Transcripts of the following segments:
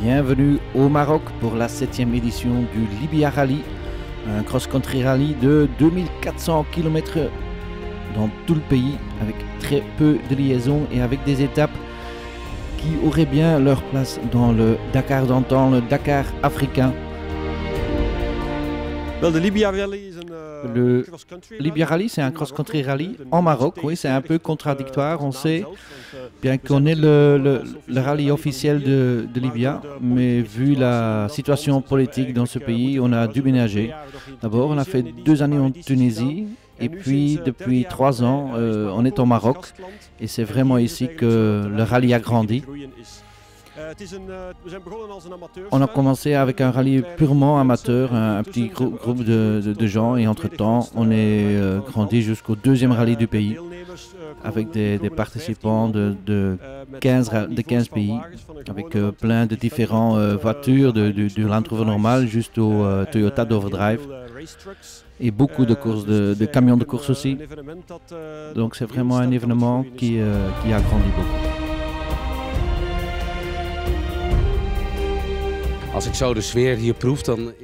Bienvenue au Maroc pour la 7e édition du Libya Rally, un cross-country rally de 2400 km dans tout le pays, avec très peu de liaisons et avec des étapes qui auraient bien leur place dans le Dakar d'antan, le Dakar africain. Le Libya Rally, c'est un cross-country rally en Maroc. Oui, c'est un peu contradictoire, on sait, bien qu'on ait le rallye officiel de Libya, mais vu la situation politique dans ce pays, on a dû ménager. D'abord, on a fait 2 années en Tunisie, et puis depuis 3 ans, on est au Maroc, et c'est vraiment ici que le rallye a grandi. On a commencé avec un rallye purement amateur, un petit groupe de gens, et entre-temps, on est grandi jusqu'au 2e rallye du pays, avec des participants de 15 pays, avec plein de différentes voitures, du Land Rover normal jusqu'au Toyota d'Overdrive, et beaucoup de courses, de camions de course aussi. Donc c'est vraiment un événement qui a grandi beaucoup.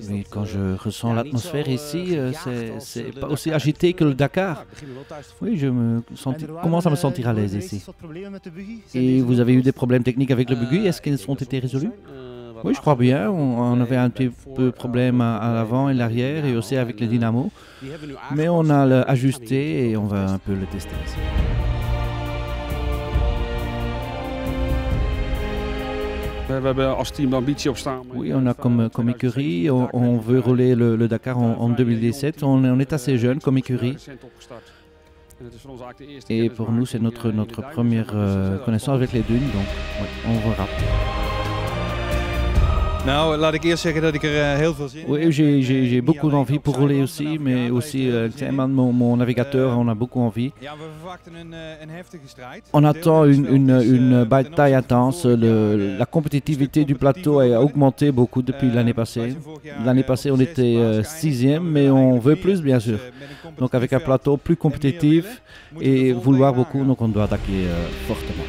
Mais quand je ressens l'atmosphère ici, c'est pas aussi agité que le Dakar. Oui, je commence à me sentir à l'aise ici. Et vous avez eu des problèmes techniques avec le buggy, est-ce qu'ils ont été résolus? Oui, je crois bien. On avait un petit peu de problème à l'avant et l'arrière, et aussi avec le dynamo. Mais on a ajusté et on va un peu le tester ici. Oui, on a comme écurie, on veut rouler le Dakar en 2017. On est assez jeune comme écurie. Et pour nous, c'est notre première connaissance avec les dunes, donc oui, on verra. Oui, j'ai beaucoup d'envie pour rouler aussi, mais aussi mon navigateur, on a beaucoup envie. On attend une bataille intense. La compétitivité du plateau a augmenté beaucoup depuis l'année passée. L'année passée, on était 6e, mais on veut plus, bien sûr. Donc avec un plateau plus compétitif et vouloir beaucoup, donc on doit attaquer fortement.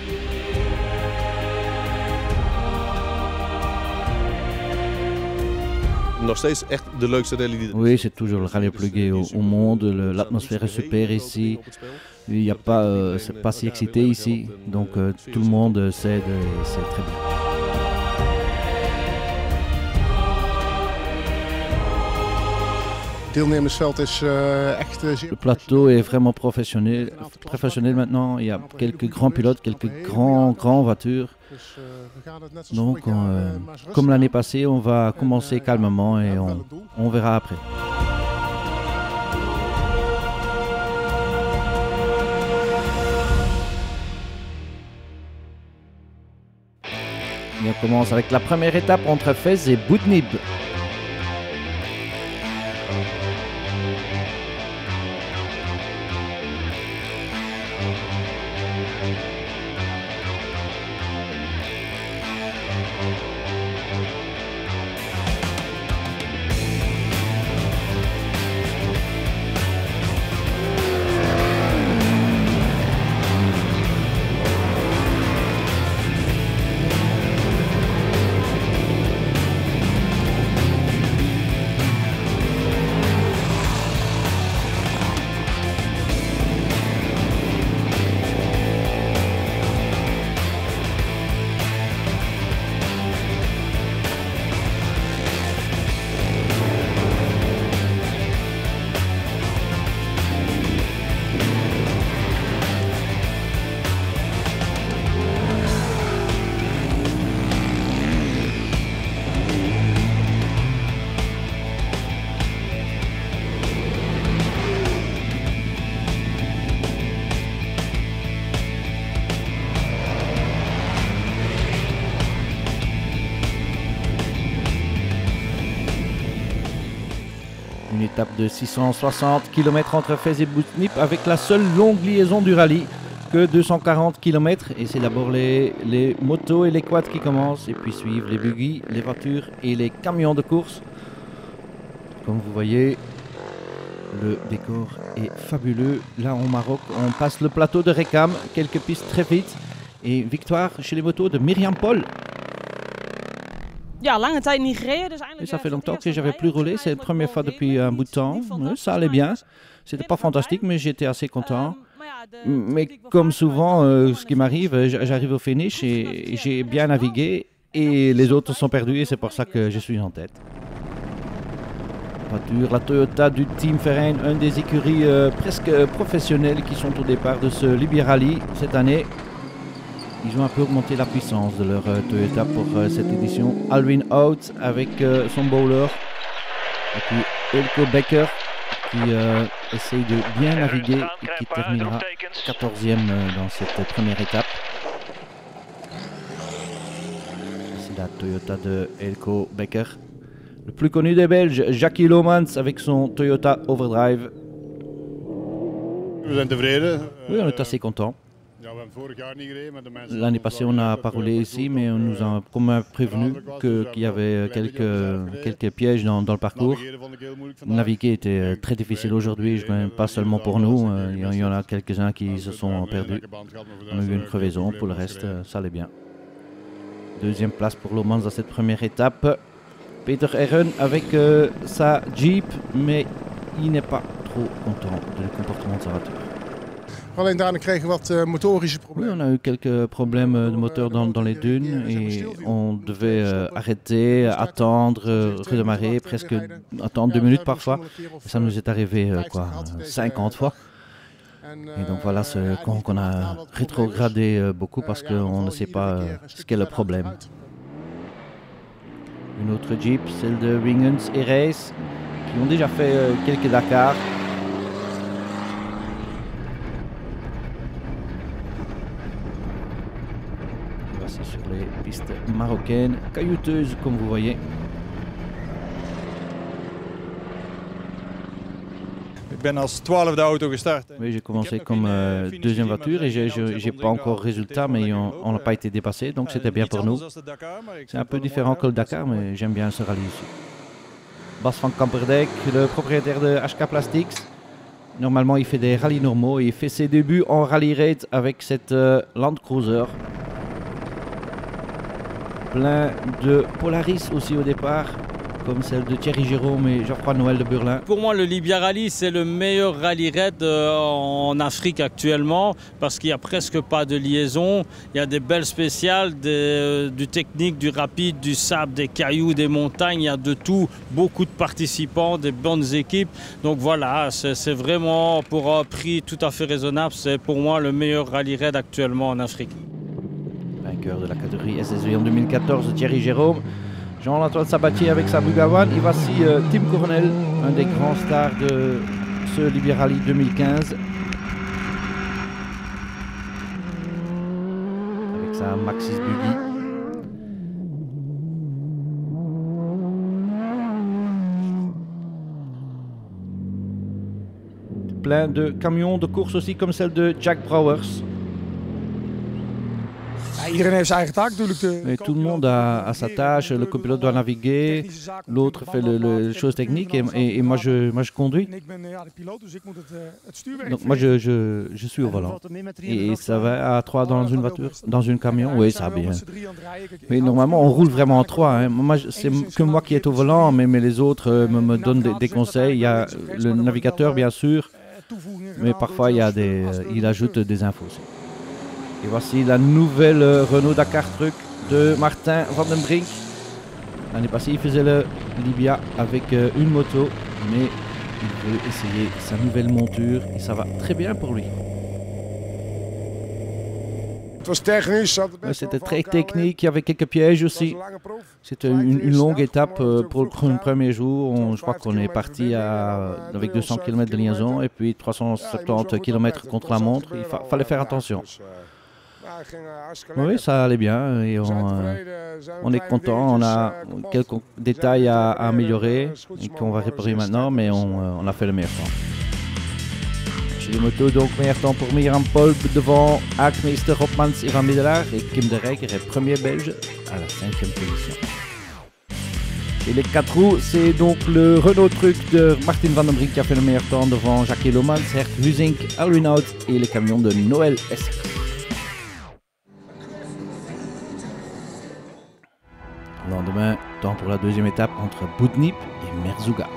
Oui, c'est toujours le rallye le plus gai au monde. L'atmosphère est super ici. Il n'y a pas, c'est pas si excité ici. Donc tout le monde s'aide et c'est très bien. Le plateau est vraiment professionnel maintenant. Il y a quelques grands pilotes, quelques grands voitures. Donc, comme l'année passée, on va commencer calmement et on verra après. Et on commence avec la première étape entre Fès et Boudnib. Une étape de 660 km entre Fès et Boudnib avec la seule longue liaison du rallye, que 240 km. Et c'est d'abord les motos et les quads qui commencent, et puis suivent les buggy, les voitures et les camions de course. Comme vous voyez, le décor est fabuleux. Là au Maroc, on passe le plateau de Rekam, quelques pistes très vite. Et victoire chez les motos de Myriam Paul. Et ça fait longtemps que je n'avais plus roulé, c'est la première fois depuis un bout de temps. Ça allait bien, c'était pas fantastique, mais j'étais assez content. Mais comme souvent, ce qui m'arrive, j'arrive au finish et j'ai bien navigué et les autres sont perdus et c'est pour ça que je suis en tête. Voiture, la Toyota du Team Ferrein, une des écuries presque professionnelles qui sont au départ de ce Libye Rally cette année. Ils ont un peu augmenté la puissance de leur Toyota pour cette édition. Alwin Out avec son bowler. Et puis Elko Becker qui essaye de bien naviguer et qui terminera 14e dans cette première étape. C'est la Toyota de Elko Becker. Le plus connu des Belges, Jackie Lomans avec son Toyota Overdrive. Oui, on est assez content. L'année passée, on n'a pas roulé ici, mais on nous a comme prévenu qu'il y avait quelques pièges dans le parcours. Naviguer était très difficile aujourd'hui, pas seulement pour nous. Il y en a quelques-uns qui se sont perdus. On a eu une crevaison, pour le reste, ça allait bien. Deuxième place pour Lomans dans cette première étape. Peter Herren avec sa Jeep, mais il n'est pas trop content du comportement de sa voiture. Oui, on a eu quelques problèmes de moteur dans les dunes et on devait arrêter, attendre, redémarrer, presque attendre 2 minutes parfois. Et ça nous est arrivé 50 fois. Et donc voilà qu'on a rétrogradé beaucoup parce qu'on ne sait pas ce qu'est le problème. Une autre Jeep, celle de Wingens et Race, qui ont déjà fait quelques Dakar. Voici sur les pistes marocaines, caillouteuses comme vous voyez. Oui, j'ai commencé comme deuxième voiture et j'ai pas encore résultat, mais on n'a pas été dépassé, donc c'était bien pour nous. C'est un peu différent que le Dakar, mais j'aime bien ce rallye ici. Bas van Kamperdijk, le propriétaire de HK Plastics. Normalement, il fait des rallyes normaux et il fait ses débuts en rallye raid avec cette Land Cruiser. Plein de Polaris aussi au départ, comme celle de Thierry Jérôme et Geoffroy Noël de Burlin. Pour moi, le Libya Rally, c'est le meilleur rallye raid en Afrique actuellement parce qu'il n'y a presque pas de liaison. Il y a des belles spéciales, du technique, du rapide, du sable, des cailloux, des montagnes, il y a de tout. Beaucoup de participants, des bonnes équipes. Donc voilà, c'est vraiment pour un prix tout à fait raisonnable. C'est pour moi le meilleur rallye raid actuellement en Afrique. Vainqueur de la catégorie SSV en 2014, Thierry Jérôme. Jean-Antoine Sabatier avec sa Bugawan. Et voici Tim Cornell, un des grands stars de ce Libya Rally 2015. Avec sa Maxis Buggy. Plein de camions de course aussi, comme celle de Jack Brouwers. Et tout le monde a sa tâche, le copilote doit naviguer, l'autre fait les choses techniques et moi je conduis. Donc moi je suis au volant. Et ça va à 3 dans une voiture, dans un camion, oui ça va bien. Mais normalement on roule vraiment en 3. Hein. C'est que moi qui est au volant, mais les autres me donnent des conseils. Il y a le navigateur bien sûr, mais parfois il ajoute des infos aussi. Et voici la nouvelle Renault Dakar Truck de Martin van den Brink. L'année passée, il faisait le Libya avec une moto, mais il veut essayer sa nouvelle monture et ça va très bien pour lui. C'était très technique, il y avait quelques pièges aussi. C'était une longue étape pour le premier jour. Je crois qu'on est parti avec 200 km de liaison et puis 370 km contre la montre. Il fallait faire attention. Oui, ça allait bien et on est content. On a quelques détails à améliorer et qu'on va réparer maintenant, mais on a fait le meilleur temps. Chez les motos, donc, meilleur temps pour Myriam Polp devant Haakmeester, Hopmans et Van Middelaar et Kim de Rijker est premier belge à la 5e position. Et les 4 roues, c'est donc le Renault Truck de Martin van den Brink qui a fait le meilleur temps devant Jackie Lomans, Hert Huzink, Alwin Out et les camions de Noël Esser. Le lendemain, temps pour la deuxième étape entre Boudnip et Merzouga.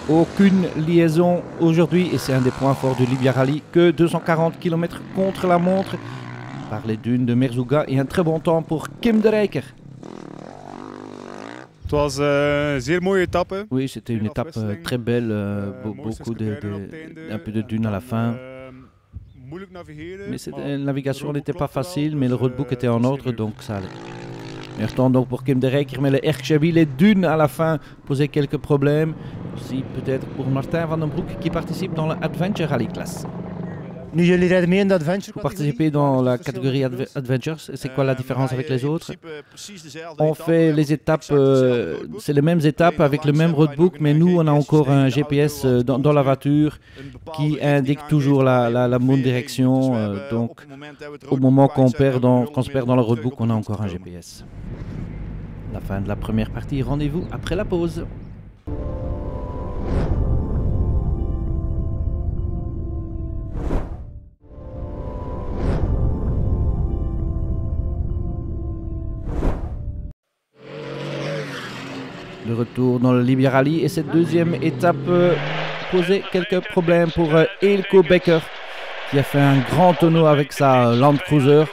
Aucune liaison aujourd'hui et c'est un des points forts du Libia Rally, que 240 km contre la montre par les dunes de Merzouga et un très bon temps pour Kim de Rijker. Oui, c'était une étape très belle, beaucoup un peu de dunes à la fin. Mais la navigation n'était pas facile, mais le roadbook était en ordre, donc ça allait. Meilleur temps donc pour Kim de Rijker, mais le Erksheby, les dunes à la fin posaient quelques problèmes. Aussi peut-être pour Martin van den Broek qui participe dans l'Adventure Rally Class. Vous participez dans la catégorie Adventures, c'est quoi la différence avec les autres? On fait les étapes, c'est les mêmes étapes avec le même roadbook, mais nous on a encore un GPS dans la voiture qui indique toujours la bonne direction, donc au moment qu'on se perd dans le roadbook, on a encore un GPS. La fin de la première partie, rendez-vous après la pause. De retour dans le Libia Rally et cette deuxième étape posait quelques problèmes pour Eelco Becker qui a fait un grand tonneau avec sa Land Cruiser.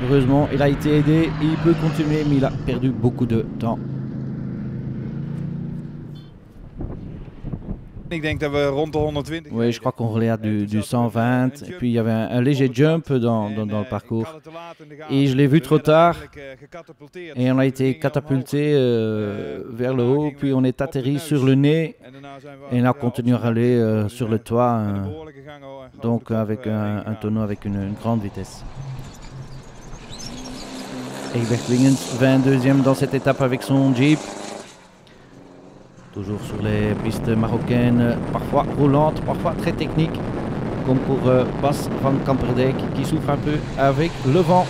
Heureusement, il a été aidé, il peut continuer mais il a perdu beaucoup de temps. Oui, je crois qu'on roulait à du 120 et puis il y avait un léger jump dans le parcours et je l'ai vu trop tard et on a été catapulté vers le haut, puis on est atterri sur le nez et on a continué à aller sur le toit, donc avec un tonneau avec une grande vitesse. Egbert Wingens, 22e dans cette étape avec son Jeep. Toujours sur les pistes marocaines, parfois roulantes, parfois très techniques, comme pour Bas van Kamperdijk qui souffre un peu avec le vent.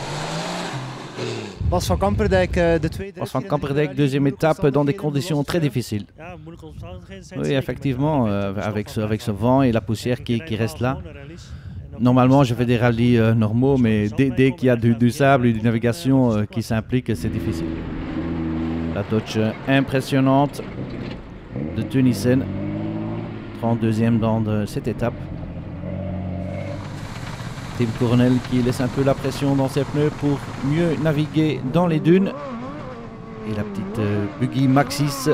Bas van Kamperdijk, deuxième étape dans des conditions très difficiles. Oui, effectivement, avec ce vent et la poussière qui reste là. Normalement, je fais des rallyes normaux, mais dès qu'il y a du sable et d'une navigation qui s'implique, c'est difficile. La Dodge impressionnante de Tunissen, 32e dans cette étape. Tim Coronel qui laisse un peu la pression dans ses pneus pour mieux naviguer dans les dunes. Et la petite buggy Maxis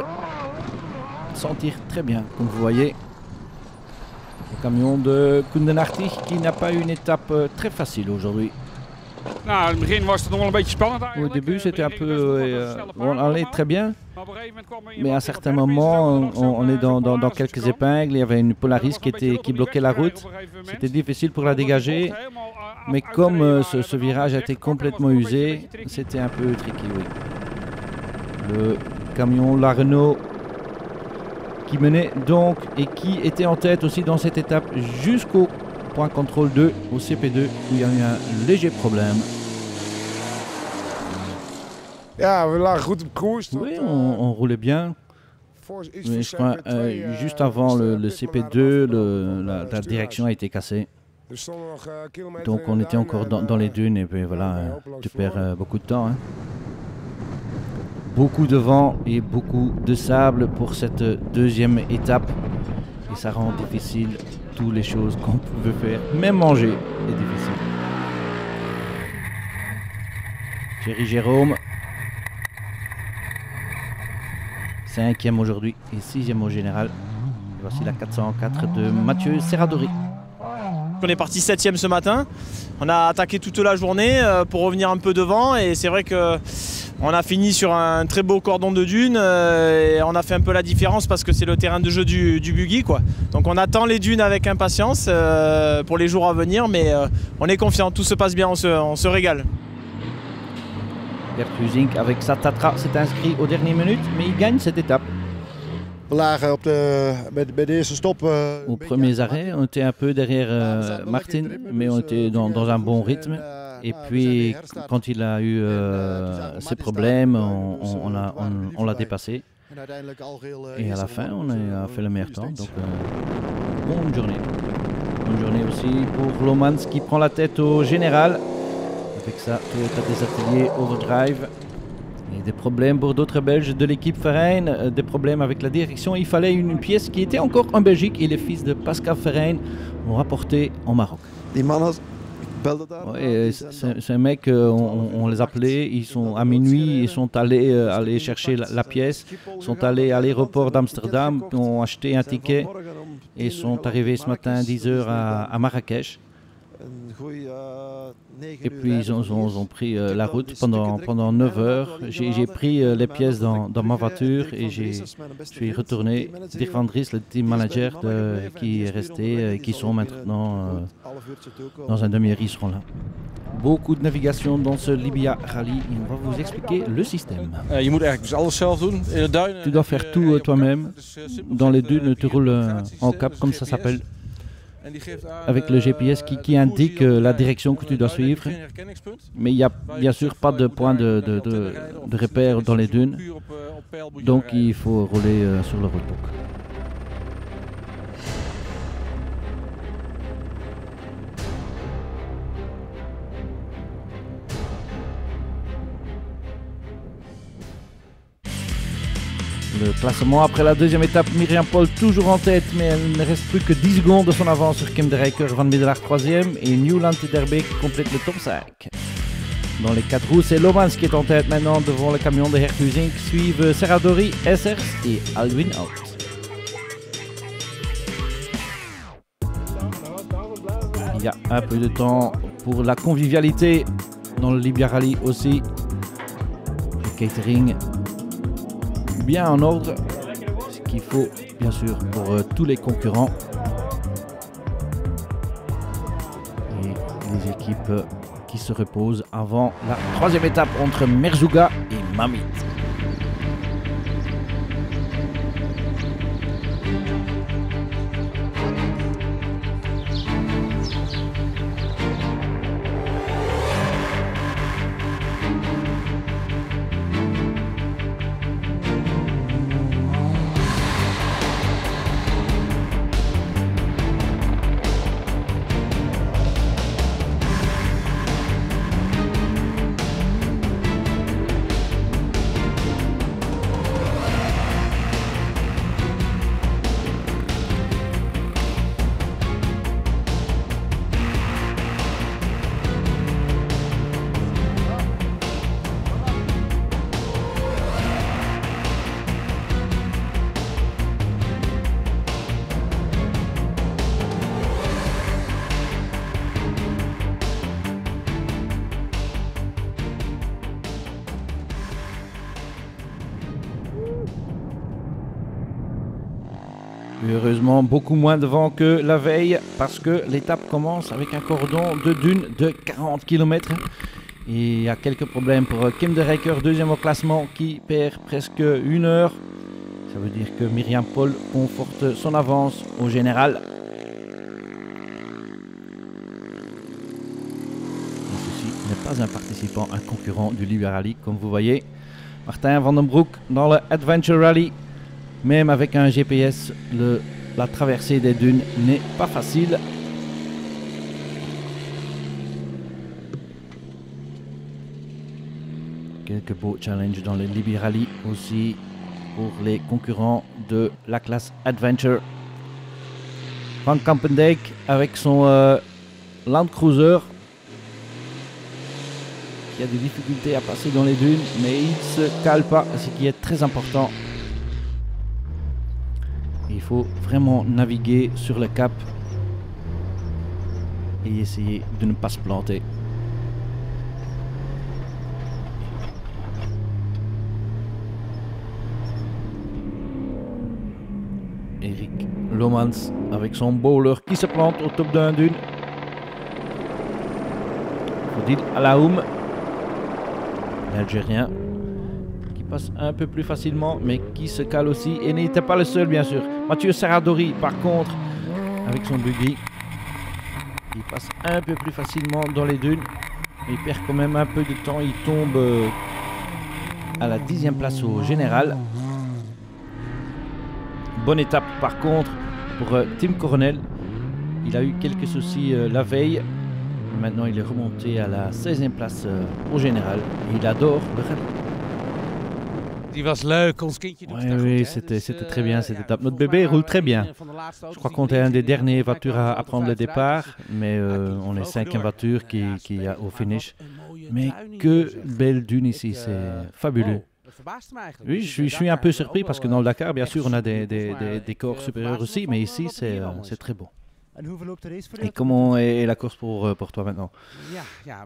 s'en tire très bien, comme vous voyez. Le camion de Koen Den Hartog qui n'a pas eu une étape très facile aujourd'hui. Au début, c'était un peu... on allait très bien, mais à un certain moment, on est dans quelques épingles. Il y avait une Polaris qui bloquait la route. C'était difficile pour la dégager, mais comme ce virage a été complètement usé, c'était un peu tricky, oui. Le camion La Renault qui menait donc et qui était en tête aussi dans cette étape jusqu'au point contrôle 2, au CP2, où il y a eu un léger problème. Ja, we lagen goed op koers. Oui, on roulait bien. Mais je crois, juste avant le CP2, la direction a été cassée. Donc on était encore dans les dunes et puis voilà, tu perds beaucoup de temps. Hein. Beaucoup de vent et beaucoup de sable pour cette deuxième étape. Et ça rend difficile toutes les choses qu'on pouvait faire. Même manger est difficile. Thierry Jérôme, 5e aujourd'hui et 6e au général. Et voici la 404 de Mathieu Serradori. On est parti 7e ce matin. On a attaqué toute la journée pour revenir un peu devant et c'est vrai qu'on a fini sur un très beau cordon de dunes et on a fait un peu la différence parce que c'est le terrain de jeu du buggy, quoi. Donc on attend les dunes avec impatience pour les jours à venir, mais on est confiant, tout se passe bien, on se régale. Gert Huizink avec sa Tatra s'est inscrit aux dernières minutes, mais il gagne cette étape. Aux premiers arrêts, on était un peu derrière Martin, mais on était dans un bon rythme. Et puis, quand il a eu ses problèmes, on l'a dépassé. Et à la fin, on a fait le meilleur temps. Donc, bonne journée. Bonne journée aussi pour Lomans qui prend la tête au général. Avec ça, Toyota des ateliers Overdrive. Et des problèmes pour d'autres Belges de l'équipe Verheyen, des problèmes avec la direction. Il fallait une pièce qui était encore en Belgique et les fils de Pascal Verheyen l'ont rapporté en Maroc. Ouais, c'est un mec, on les appelait, ils sont à minuit, ils sont allés chercher la pièce, sont allés à l'aéroport d'Amsterdam, ont acheté un ticket et sont arrivés ce matin à 10h à Marrakech. Et puis ils ont pris la route pendant 9 heures. J'ai pris les pièces dans ma voiture et je suis retourné. Dirk van Dries, le team manager qui est resté et qui sont maintenant dans un demi-heure, ils seront là. Beaucoup de navigation dans ce Libya Rally et on va vous expliquer le système. Tu dois faire tout toi-même. Dans les dunes, tu roules en cap comme ça s'appelle. Avec le GPS qui indique la direction que tu dois suivre. Mais il n'y a bien sûr pas de point de repère dans les dunes. Donc il faut rouler sur le roadbook. Le classement après la deuxième étape, Myriam Paul toujours en tête, mais elle ne reste plus que 10 secondes de son avance sur Kim de Rijker, Van Middelaar 3e et Newland Tederbeek complète le top 5. Dans les 4 roues, c'est Lomans qui est en tête maintenant devant le camion de Gert Huizink, suivent Serradori, Essers et Alwin Out. Il y a un peu de temps pour la convivialité dans le Libya Rally aussi. Le catering bien en ordre, ce qu'il faut bien sûr pour tous les concurrents et les équipes qui se reposent avant la troisième étape entre Merzouga et Mamit. Heureusement, beaucoup moins de vent que la veille parce que l'étape commence avec un cordon de dunes de 40 km. Et il y a quelques problèmes pour Kim de Rijker, deuxième au classement, qui perd presque 1 heure. Ça veut dire que Myriam Paul conforte son avance au général. Et ceci n'est pas un participant, un concurrent du Libya Rally, comme vous voyez. Martin Van den Broek dans le Adventure Rally. Même avec un GPS, la traversée des dunes n'est pas facile. Quelques beaux challenges dans le Libby Rally aussi pour les concurrents de la classe Adventure. Van Kampendijk avec son Land Cruiser qui a des difficultés à passer dans les dunes, mais il ne se cale pas, ce qui est très important. Il faut vraiment naviguer sur le cap et essayer de ne pas se planter. Eric Lomans avec son bowler qui se plante au top d'un dune. Odile Alaoum, l'Algérien, qui passe un peu plus facilement mais qui se cale aussi et n'était pas le seul bien sûr. Mathieu Serradori par contre avec son buggy, il passe un peu plus facilement dans les dunes. Il perd quand même un peu de temps, il tombe à la 10e place au général. Bonne étape par contre pour Tim Coronel. Il a eu quelques soucis la veille. Maintenant il est remonté à la 16e place au général. Et il adore le rallye. Oui, c'était très bien cette étape. Notre bébé roule très bien. Je crois qu'on est un des derniers voitures à prendre le départ. Mais on est 5e voiture qui est au finish. Mais que belle dune ici, c'est fabuleux. Oui, je suis un peu surpris parce que dans le Dakar, bien sûr, on a des décors supérieurs aussi, mais ici, c'est très beau. Et comment est la course pour toi maintenant?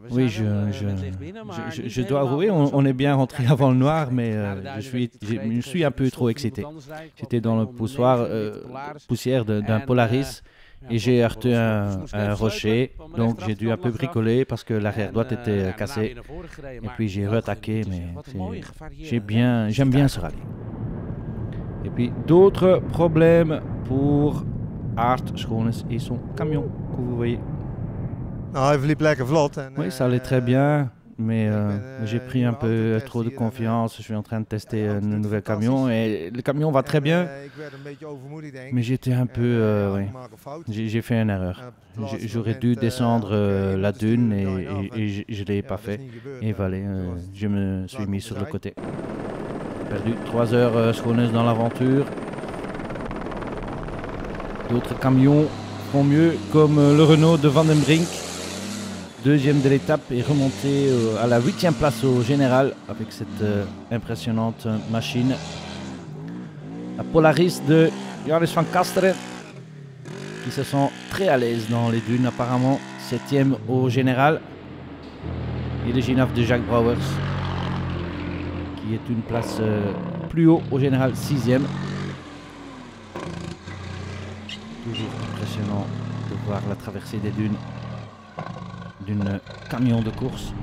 Oui, je dois avouer, on est bien rentré avant le noir, mais je suis un peu trop excité. J'étais dans le poussière d'un Polaris. Et j'ai heurté un rocher, donc j'ai dû un peu bricoler parce que l'arrière droite était cassée. Et puis j'ai re-attaqué, mais j'aime bien ce rallye. Et puis d'autres problèmes pour Art Schones et son camion que vous voyez. Oui, ça allait très bien. Mais j'ai pris un peu trop de confiance. Je suis en train de tester un nouvel camion et le camion va très bien. Mais j'étais un peu... oui. J'ai fait une erreur. J'aurais dû descendre la dune et je ne l'ai pas fait. Et voilà, je me suis mis sur le côté. Perdu 3 heures schooneuse dans l'aventure. D'autres camions font mieux, comme le Renault de Van den Brink. Deuxième de l'étape et remonté à la 8e place au général avec cette impressionnante machine. La Polaris de Johannes van Kasteren qui se sent très à l'aise dans les dunes apparemment. 7e au général. Et le Ginaf de Jacques Brouwers qui est une place plus haut au général, 6e. Toujours impressionnant de voir la traversée des dunes d'un camion de course.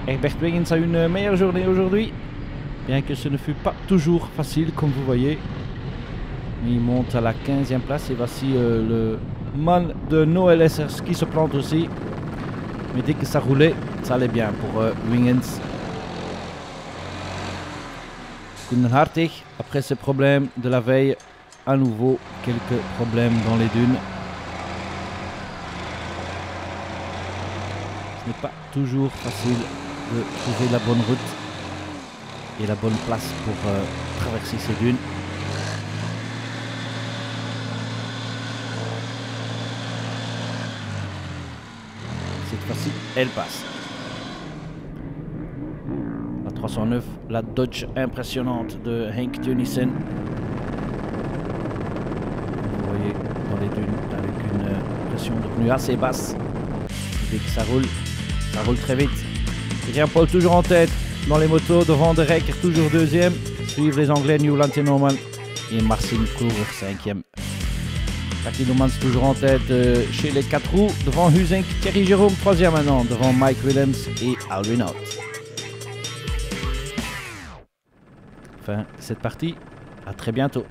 Herbert Wiggins a une meilleure journée aujourd'hui, bien que ce ne fut pas toujours facile comme vous voyez. Il monte à la 15e place et voici le man de Noël Essers qui se plante aussi. Mais dès que ça roulait, ça allait bien pour Wiggins. Koen Hartig, après ce problème de la veille, à nouveau quelques problèmes dans les dunes. Ce n'est pas toujours facile de trouver la bonne route et la bonne place pour traverser ces dunes. Cette fois-ci, elle passe. La 309, la Dodge impressionnante de Henk Teunissen. Vous voyez dans les dunes avec une pression de pneus assez basse. Dès que ça roule très vite. Pierre-Paul toujours en tête dans les motos, devant De Rekker toujours 2e. Suivent les Anglais Newland et Norman et Marcin Koer 5e. Taki Lumans toujours en tête chez les 4 roues, devant Husink, Thierry Jérôme 3e maintenant, devant Mike Willems et Al Renault. Fin de cette partie, à très bientôt.